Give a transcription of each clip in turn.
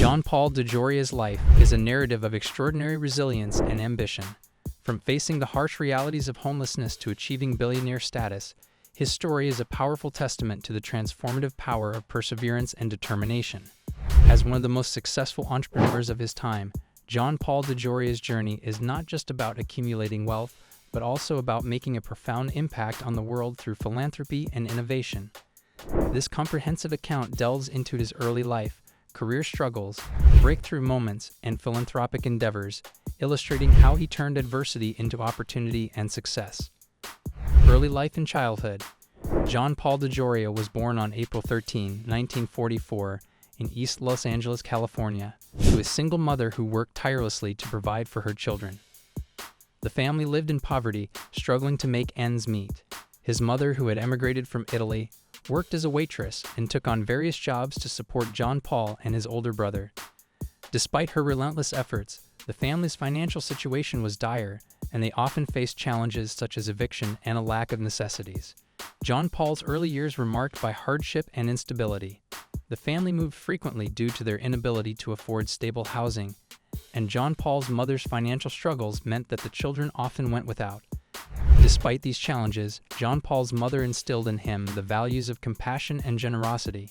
John Paul DeJoria's life is a narrative of extraordinary resilience and ambition. From facing the harsh realities of homelessness to achieving billionaire status, his story is a powerful testament to the transformative power of perseverance and determination. As one of the most successful entrepreneurs of his time, John Paul DeJoria's journey is not just about accumulating wealth, but also about making a profound impact on the world through philanthropy and innovation. This comprehensive account delves into his early life, career struggles, breakthrough moments, and philanthropic endeavors, illustrating how he turned adversity into opportunity and success. Early life and childhood. John Paul DeJoria was born on April 13, 1944, in East Los Angeles, California, to a single mother who worked tirelessly to provide for her children. The family lived in poverty, struggling to make ends meet. His mother, who had emigrated from Italy, worked as a waitress and took on various jobs to support John Paul and his older brother. Despite her relentless efforts, the family's financial situation was dire, and they often faced challenges such as eviction and a lack of necessities. John Paul's early years were marked by hardship and instability. The family moved frequently due to their inability to afford stable housing, and John Paul's mother's financial struggles meant that the children often went without. Despite these challenges, John Paul's mother instilled in him the values of compassion and generosity.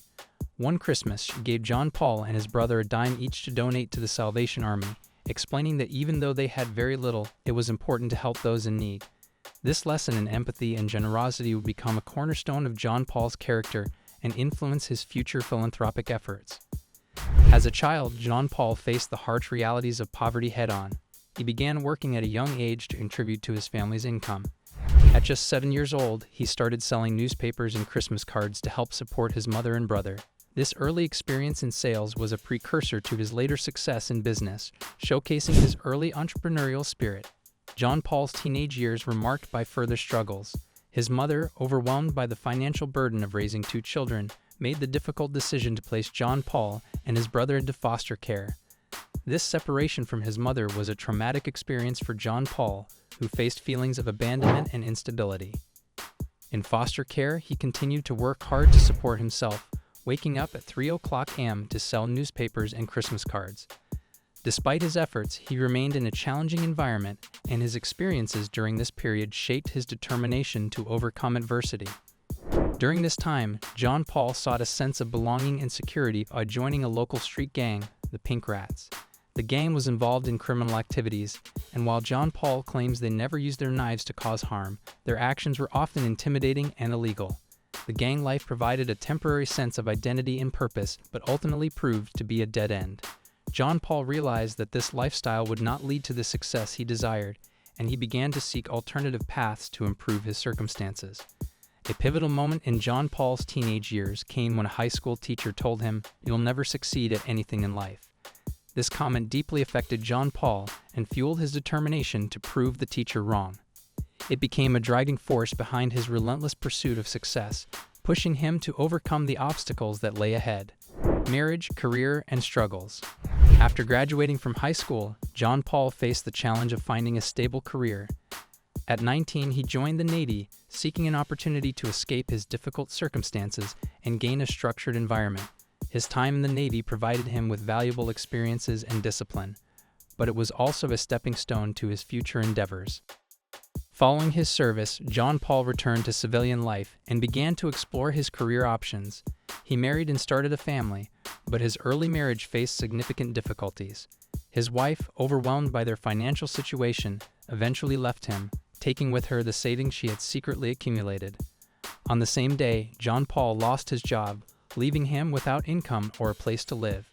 One Christmas, she gave John Paul and his brother a dime each to donate to the Salvation Army, explaining that even though they had very little, it was important to help those in need. This lesson in empathy and generosity would become a cornerstone of John Paul's character and influence his future philanthropic efforts. As a child, John Paul faced the harsh realities of poverty head-on. He began working at a young age to contribute to his family's income. At just 7 years old, he started selling newspapers and Christmas cards to help support his mother and brother. This early experience in sales was a precursor to his later success in business, showcasing his early entrepreneurial spirit. John Paul's teenage years were marked by further struggles. His mother, overwhelmed by the financial burden of raising 2 children, made the difficult decision to place John Paul and his brother into foster care. This separation from his mother was a traumatic experience for John Paul, who faced feelings of abandonment and instability. In foster care, he continued to work hard to support himself, waking up at 3 a.m. to sell newspapers and Christmas cards. Despite his efforts, he remained in a challenging environment, and his experiences during this period shaped his determination to overcome adversity. During this time, John Paul sought a sense of belonging and security by joining a local street gang, the Pink Rats. The gang was involved in criminal activities, and while John Paul claims they never used their knives to cause harm, their actions were often intimidating and illegal. The gang life provided a temporary sense of identity and purpose, but ultimately proved to be a dead end. John Paul realized that this lifestyle would not lead to the success he desired, and he began to seek alternative paths to improve his circumstances. A pivotal moment in John Paul's teenage years came when a high school teacher told him, "You'll never succeed at anything in life." This comment deeply affected John Paul and fueled his determination to prove the teacher wrong. It became a driving force behind his relentless pursuit of success, pushing him to overcome the obstacles that lay ahead. Marriage, career, and struggles. After graduating from high school, John Paul faced the challenge of finding a stable career. At 19, he joined the Navy, seeking an opportunity to escape his difficult circumstances and gain a structured environment. His time in the Navy provided him with valuable experiences and discipline, but it was also a stepping stone to his future endeavors. Following his service, John Paul returned to civilian life and began to explore his career options. He married and started a family, but his early marriage faced significant difficulties. His wife, overwhelmed by their financial situation, eventually left him, taking with her the savings she had secretly accumulated. On the same day, John Paul lost his job, leaving him without income or a place to live.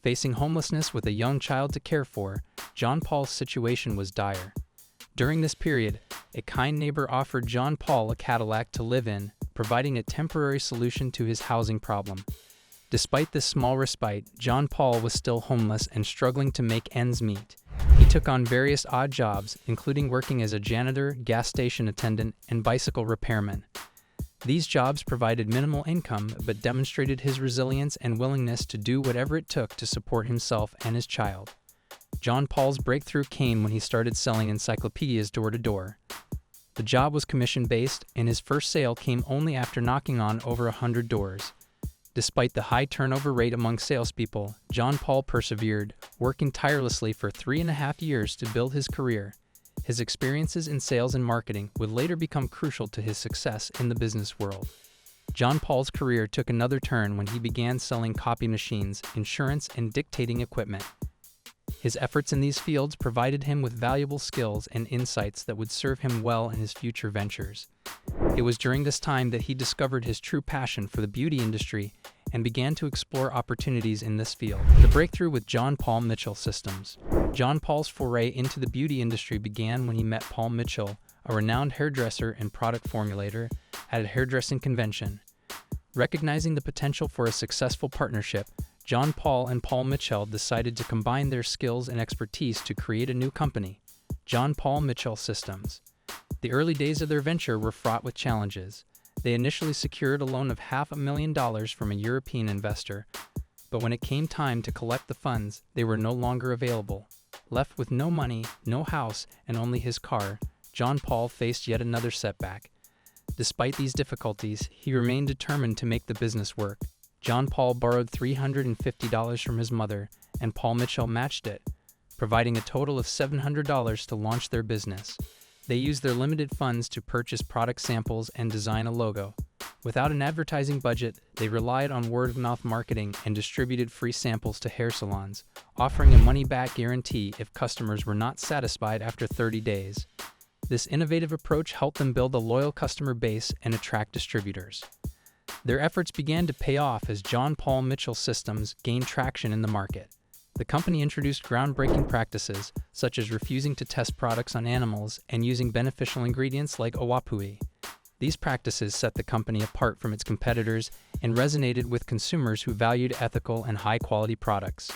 Facing homelessness with a young child to care for, John Paul's situation was dire. During this period, a kind neighbor offered John Paul a Cadillac to live in, providing a temporary solution to his housing problem. Despite this small respite, John Paul was still homeless and struggling to make ends meet. He took on various odd jobs, including working as a janitor, gas station attendant, and bicycle repairman. These jobs provided minimal income but demonstrated his resilience and willingness to do whatever it took to support himself and his child. John Paul's breakthrough came when he started selling encyclopedias door to door. The job was commission-based, and his first sale came only after knocking on over 100 doors. Despite the high turnover rate among salespeople, John Paul persevered, working tirelessly for 3.5 years to build his career. His experiences in sales and marketing would later become crucial to his success in the business world. John Paul's career took another turn when he began selling copy machines, insurance, and dictating equipment. His efforts in these fields provided him with valuable skills and insights that would serve him well in his future ventures. It was during this time that he discovered his true passion for the beauty industry and began to explore opportunities in this field. The breakthrough with John Paul Mitchell Systems. John Paul's foray into the beauty industry began when he met Paul Mitchell, a renowned hairdresser and product formulator, at a hairdressing convention. Recognizing the potential for a successful partnership, John Paul and Paul Mitchell decided to combine their skills and expertise to create a new company, John Paul Mitchell Systems. The early days of their venture were fraught with challenges. They initially secured a loan of $500,000 from a European investor, but when it came time to collect the funds, they were no longer available. Left with no money, no house, and only his car, John Paul faced yet another setback. Despite these difficulties, he remained determined to make the business work. John Paul borrowed $350 from his mother, and Paul Mitchell matched it, providing a total of $700 to launch their business. They used their limited funds to purchase product samples and design a logo. Without an advertising budget, they relied on word-of-mouth marketing and distributed free samples to hair salons, offering a money-back guarantee if customers were not satisfied after 30 days. This innovative approach helped them build a loyal customer base and attract distributors. Their efforts began to pay off as John Paul Mitchell Systems gained traction in the market. The company introduced groundbreaking practices, such as refusing to test products on animals and using beneficial ingredients like owapui. These practices set the company apart from its competitors and resonated with consumers who valued ethical and high-quality products.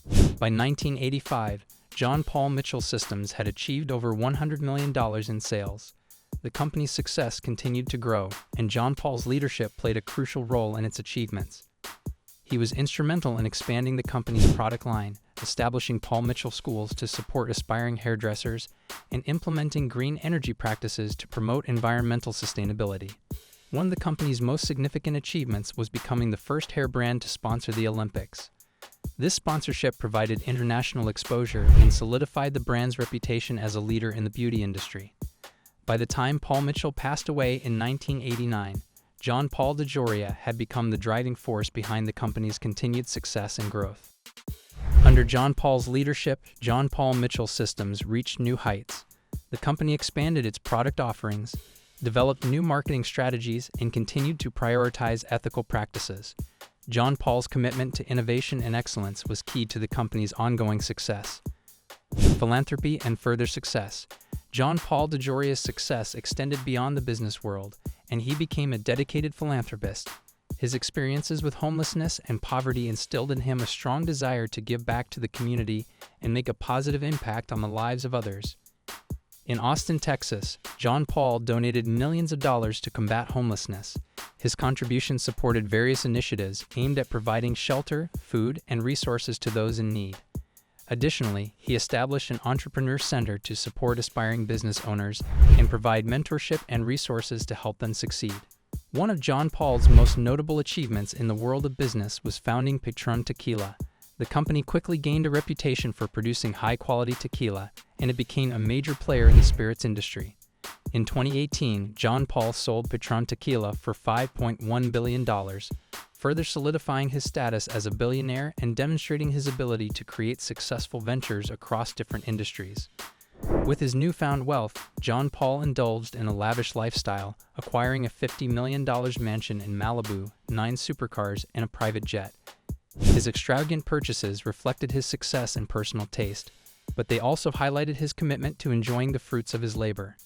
By 1985, John Paul Mitchell Systems had achieved over $100 million in sales. The company's success continued to grow, and John Paul's leadership played a crucial role in its achievements. He was instrumental in expanding the company's product line, establishing Paul Mitchell schools to support aspiring hairdressers, and implementing green energy practices to promote environmental sustainability. One of the company's most significant achievements was becoming the first hair brand to sponsor the Olympics. This sponsorship provided international exposure and solidified the brand's reputation as a leader in the beauty industry. By the time Paul Mitchell passed away in 1989, John Paul DeJoria had become the driving force behind the company's continued success and growth. Under John Paul's leadership, John Paul Mitchell Systems reached new heights. The company expanded its product offerings, developed new marketing strategies, and continued to prioritize ethical practices. John Paul's commitment to innovation and excellence was key to the company's ongoing success. Philanthropy and further success. John Paul DeJoria's success extended beyond the business world, and he became a dedicated philanthropist. His experiences with homelessness and poverty instilled in him a strong desire to give back to the community and make a positive impact on the lives of others. In Austin, Texas, John Paul donated millions of dollars to combat homelessness. His contributions supported various initiatives aimed at providing shelter, food, and resources to those in need. Additionally, he established an entrepreneur center to support aspiring business owners and provide mentorship and resources to help them succeed. One of John Paul's most notable achievements in the world of business was founding Patron Tequila. The company quickly gained a reputation for producing high-quality tequila, and it became a major player in the spirits industry. In 2018, John Paul sold Patron Tequila for $5.1 billion, further solidifying his status as a billionaire and demonstrating his ability to create successful ventures across different industries. With his newfound wealth, John Paul indulged in a lavish lifestyle, acquiring a $50 million mansion in Malibu, 9 supercars, and a private jet. His extravagant purchases reflected his success and personal taste, but they also highlighted his commitment to enjoying the fruits of his labor.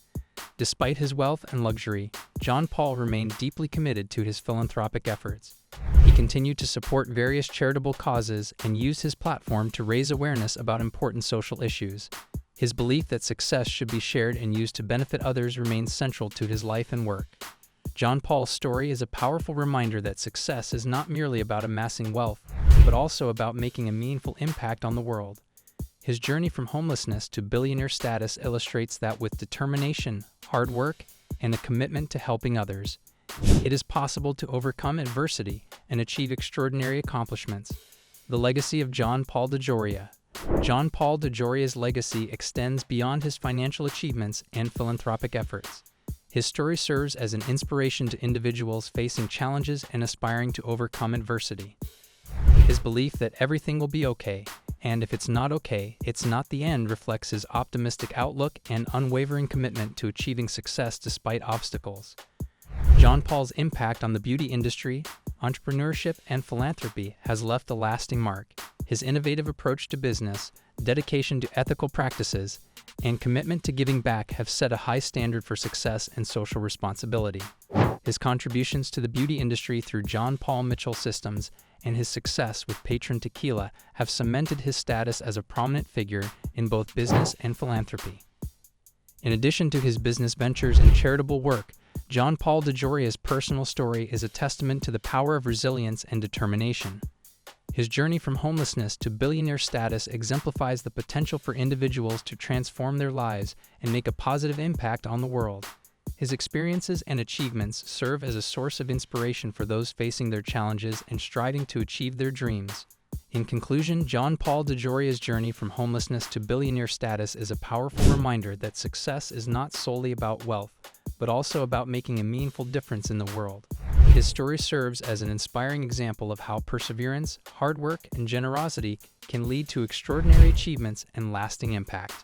Despite his wealth and luxury, John Paul remained deeply committed to his philanthropic efforts. He continued to support various charitable causes and used his platform to raise awareness about important social issues. His belief that success should be shared and used to benefit others remains central to his life and work. John Paul's story is a powerful reminder that success is not merely about amassing wealth, but also about making a meaningful impact on the world. His journey from homelessness to billionaire status illustrates that with determination, hard work, and a commitment to helping others, It is possible to overcome adversity and achieve extraordinary accomplishments. The legacy of John Paul DeJoria. John Paul DeJoria's legacy extends beyond his financial achievements and philanthropic efforts. His story serves as an inspiration to individuals facing challenges and aspiring to overcome adversity. His belief that everything will be okay, and if it's not okay, it's not the end, reflects his optimistic outlook and unwavering commitment to achieving success despite obstacles. John Paul's impact on the beauty industry, entrepreneurship, and philanthropy has left a lasting mark. His innovative approach to business, dedication to ethical practices, and commitment to giving back have set a high standard for success and social responsibility. His contributions to the beauty industry through John Paul Mitchell Systems and his success with Patron Tequila have cemented his status as a prominent figure in both business and philanthropy. In addition to his business ventures and charitable work, John Paul DeJoria's personal story is a testament to the power of resilience and determination. His journey from homelessness to billionaire status exemplifies the potential for individuals to transform their lives and make a positive impact on the world. His experiences and achievements serve as a source of inspiration for those facing their challenges and striving to achieve their dreams. In conclusion, John Paul DeJoria's journey from homelessness to billionaire status is a powerful reminder that success is not solely about wealth, but also about making a meaningful difference in the world. His story serves as an inspiring example of how perseverance, hard work, and generosity can lead to extraordinary achievements and lasting impact.